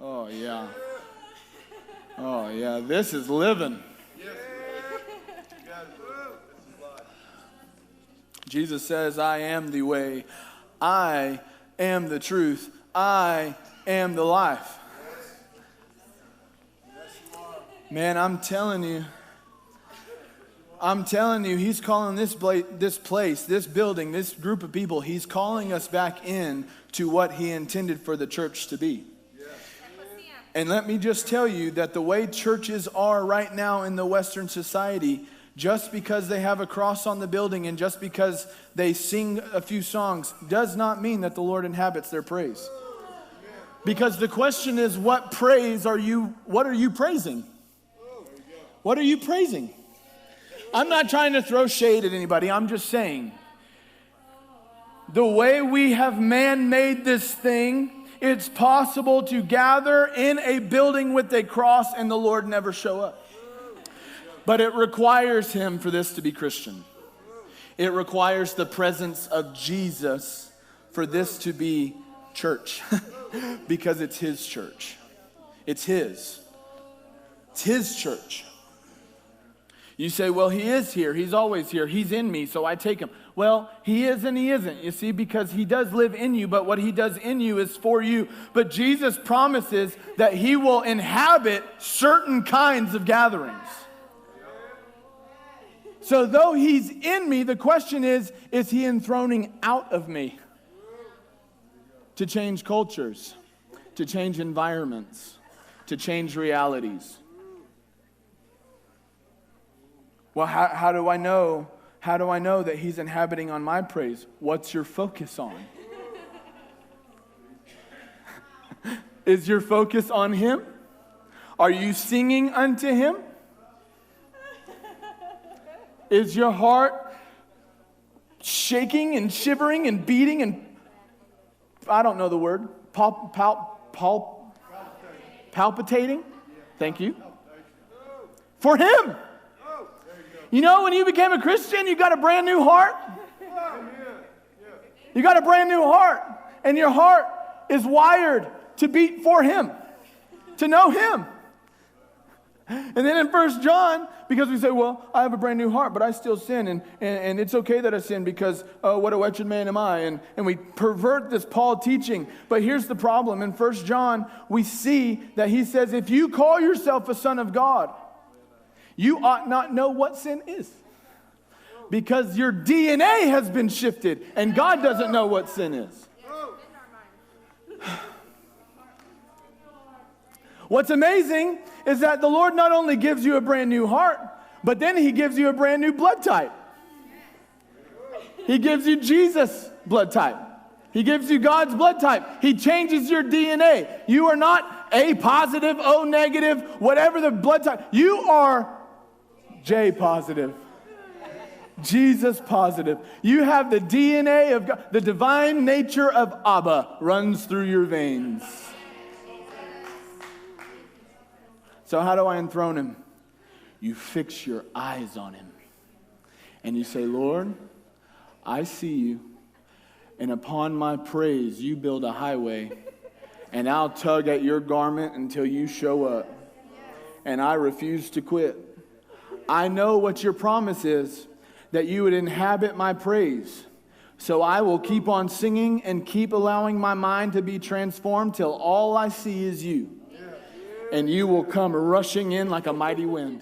Oh, yeah. Oh, yeah. This is living. Jesus says, I am the way. I am the truth. I am the life. Man, I'm telling you, he's calling this place, this building, this group of people, he's calling us back in to what he intended for the church to be. And let me just tell you that the way churches are right now in the Western society, just because they have a cross on the building and just because they sing a few songs does not mean that the Lord inhabits their praise. Because the question is, what are you praising? What are you praising? I'm not trying to throw shade at anybody. I'm just saying, the way we have man-made this thing, it's possible to gather in a building with a cross and the Lord never show up. But it requires him for this to be Christian. It requires the presence of Jesus for this to be church. Because it's his church. It's his. It's his church. You say, well, he is here. He's always here. He's in me, so I take him. Well, he is and he isn't, you see, because he does live in you, but what he does in you is for you. But Jesus promises that he will inhabit certain kinds of gatherings. So though he's in me, the question is he enthroning out of me to change cultures, to change environments, to change realities? Well, how do I know? How do I know that he's inhabiting on my praise? What's your focus on? Is your focus on him? Are you singing unto him? Is your heart shaking and shivering and beating and, I don't know the word, palpitating? Thank you. For him. You know, when you became a Christian, you got a brand new heart. You got a brand new heart. And your heart is wired to beat for him, to know him. And then in 1 John, because we say, well, I have a brand new heart, but I still sin. And it's okay that I sin because, oh, what a wretched man am I. And we pervert this Paul teaching. But here's the problem. In 1 John, we see that he says, if you call yourself a son of God, you ought not know what sin is. Because your DNA has been shifted and God doesn't know what sin is. What's amazing is that the Lord not only gives you a brand new heart, but then he gives you a brand new blood type. He gives you Jesus' blood type. He gives you God's blood type. He changes your DNA. You are not A positive, O negative, whatever the blood type. You are J positive. Jesus positive. You have the DNA of God. The divine nature of Abba runs through your veins. So how do I enthrone him? You fix your eyes on him. And you say, Lord, I see you. And upon my praise, you build a highway. And I'll tug at your garment until you show up. And I refuse to quit. I know what your promise is, that you would inhabit my praise. So I will keep on singing and keep allowing my mind to be transformed till all I see is you. And you will come rushing in like a mighty wind.